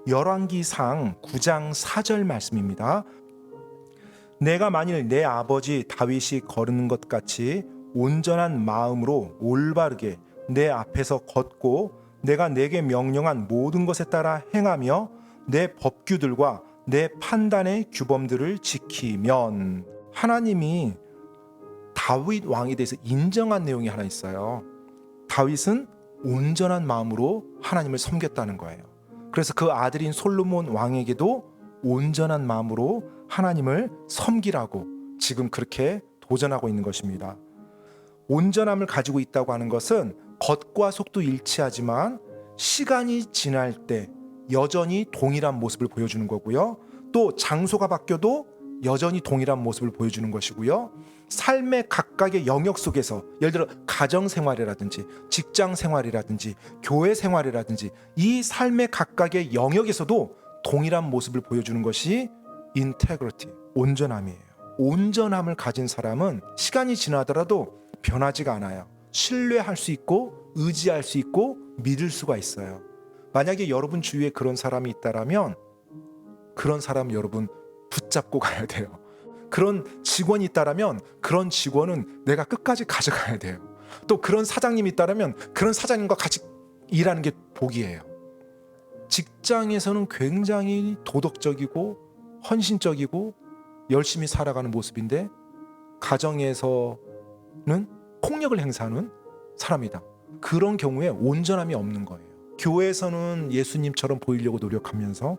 열왕기상 9장 4절 말씀입니다. 내가 만일 내 아버지 다윗이 거르는 것 같이 온전한 마음으로 올바르게 내 앞에서 걷고 내가 내게 명령한 모든 것에 따라 행하며 내 법규들과 내 판단의 규범들을 지키면. 하나님이 다윗 왕에 대해서 인정한 내용이 하나 있어요. 다윗은 온전한 마음으로 하나님을 섬겼다는 거예요. 그래서 그 아들인 솔로몬 왕에게도 온전한 마음으로 하나님을 섬기라고 지금 그렇게 도전하고 있는 것입니다. 온전함을 가지고 있다고 하는 것은 겉과 속도 일치하지만 시간이 지날 때 여전히 동일한 모습을 보여주는 거고요. 또 장소가 바뀌어도 여전히 동일한 모습을 보여주는 것이고요. 삶의 각각의 영역 속에서 예를 들어 가정생활이라든지 직장생활이라든지 교회생활이라든지 이 삶의 각각의 영역에서도 동일한 모습을 보여주는 것이 integrity, 온전함이에요. 온전함을 가진 사람은 시간이 지나더라도 변하지가 않아요. 신뢰할 수 있고 의지할 수 있고 믿을 수가 있어요. 만약에 여러분 주위에 그런 사람이 있다라면 그런 사람 여러분 붙잡고 가야 돼요. 그런 직원이 있다라면 그런 직원은 내가 끝까지 가져가야 돼요. 또 그런 사장님이 있다라면 그런 사장님과 같이 일하는 게 복이에요. 직장에서는 굉장히 도덕적이고 헌신적이고 열심히 살아가는 모습인데 가정에서는 폭력을 행사하는 사람이다. 그런 경우에 온전함이 없는 거예요. 교회에서는 예수님처럼 보이려고 노력하면서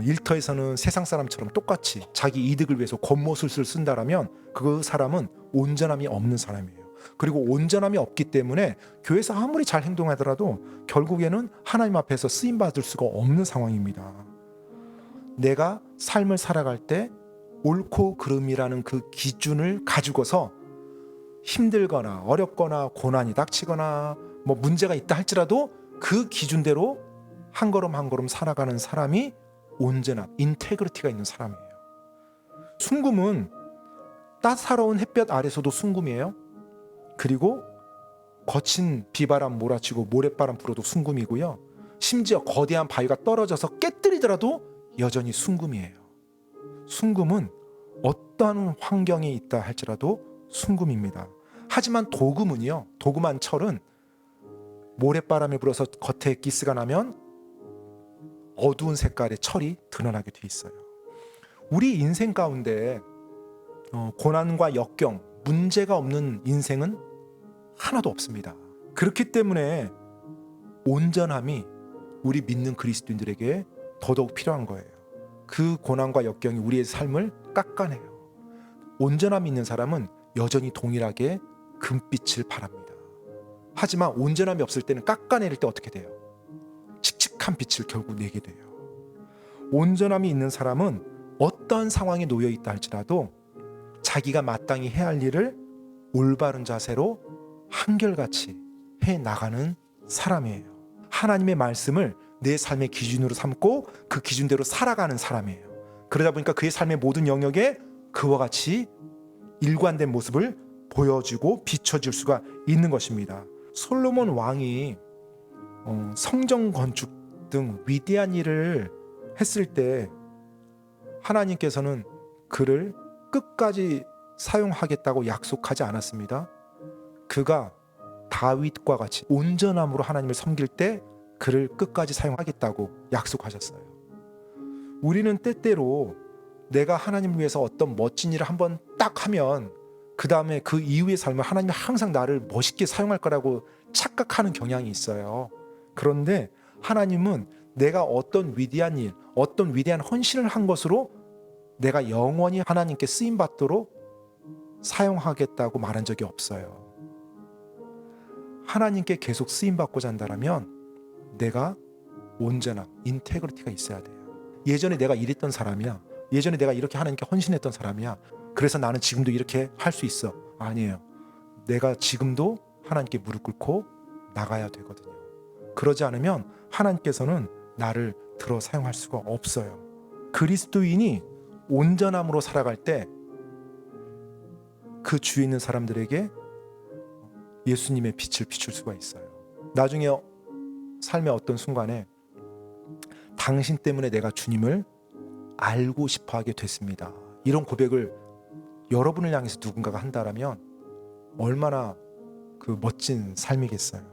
일터에서는 세상 사람처럼 똑같이 자기 이득을 위해서 겉모술을 쓴다라면 그 사람은 온전함이 없는 사람이에요. 그리고 온전함이 없기 때문에 교회에서 아무리 잘 행동하더라도 결국에는 하나님 앞에서 쓰임받을 수가 없는 상황입니다. 내가 삶을 살아갈 때 옳고 그름이라는 그 기준을 가지고서 힘들거나 어렵거나 고난이 닥치거나 뭐 문제가 있다 할지라도 그 기준대로 한 걸음 한 걸음 살아가는 사람이 온전함, 인테그리티가 있는 사람이에요. 순금은 따사로운 햇볕 아래서도 순금이에요. 그리고 거친 비바람 몰아치고 모래바람 불어도 순금이고요. 심지어 거대한 바위가 떨어져서 깨뜨리더라도 여전히 순금이에요. 순금은 어떠한 환경에 있다 할지라도 순금입니다. 하지만 도금은요, 도금한 철은 모래바람이 불어서 겉에 기스가 나면 어두운 색깔의 철이 드러나게 돼 있어요. 우리 인생 가운데 고난과 역경, 문제가 없는 인생은 하나도 없습니다. 그렇기 때문에 온전함이 우리 믿는 그리스도인들에게 더더욱 필요한 거예요. 그 고난과 역경이 우리의 삶을 깎아내요. 온전함이 있는 사람은 여전히 동일하게 금빛을 바랍니다. 하지만 온전함이 없을 때는 깎아내릴 때 어떻게 돼요? 칙칙한 빛을 결국 내게 돼요. 온전함이 있는 사람은 어떤 상황에 놓여 있다 할지라도 자기가 마땅히 해야 할 일을 올바른 자세로 한결같이 해 나가는 사람이에요. 하나님의 말씀을 내 삶의 기준으로 삼고 그 기준대로 살아가는 사람이에요. 그러다 보니까 그의 삶의 모든 영역에 그와 같이 일관된 모습을 보여주고 비춰줄 수가 있는 것입니다. 솔로몬 왕이 성전 건축 등 위대한 일을 했을 때 하나님께서는 그를 끝까지 사용하겠다고 약속하지 않았습니다. 그가 다윗과 같이 온전함으로 하나님을 섬길 때 그를 끝까지 사용하겠다고 약속하셨어요. 우리는 때때로 내가 하나님을 위해서 어떤 멋진 일을 한번 딱 하면 그 다음에 그 이후의 삶을 하나님이 항상 나를 멋있게 사용할 거라고 착각하는 경향이 있어요. 그런데 하나님은 내가 어떤 위대한 일, 어떤 위대한 헌신을 한 것으로 내가 영원히 하나님께 쓰임받도록 사용하겠다고 말한 적이 없어요. 하나님께 계속 쓰임받고자 한다면 내가 온전함, 인테그리티가 있어야 돼요. 예전에 내가 이랬던 사람이야. 예전에 내가 이렇게 하나님께 헌신했던 사람이야. 그래서 나는 지금도 이렇게 할 수 있어. 아니에요. 내가 지금도 하나님께 무릎 꿇고 나가야 되거든요. 그러지 않으면 하나님께서는 나를 들어 사용할 수가 없어요. 그리스도인이 온전함으로 살아갈 때 그 주위에 있는 사람들에게 예수님의 빛을 비출 수가 있어요. 나중에 삶의 어떤 순간에 당신 때문에 내가 주님을 알고 싶어 하게 됐습니다. 이런 고백을 여러분을 향해서 누군가가 한다라면 얼마나 그 멋진 삶이겠어요.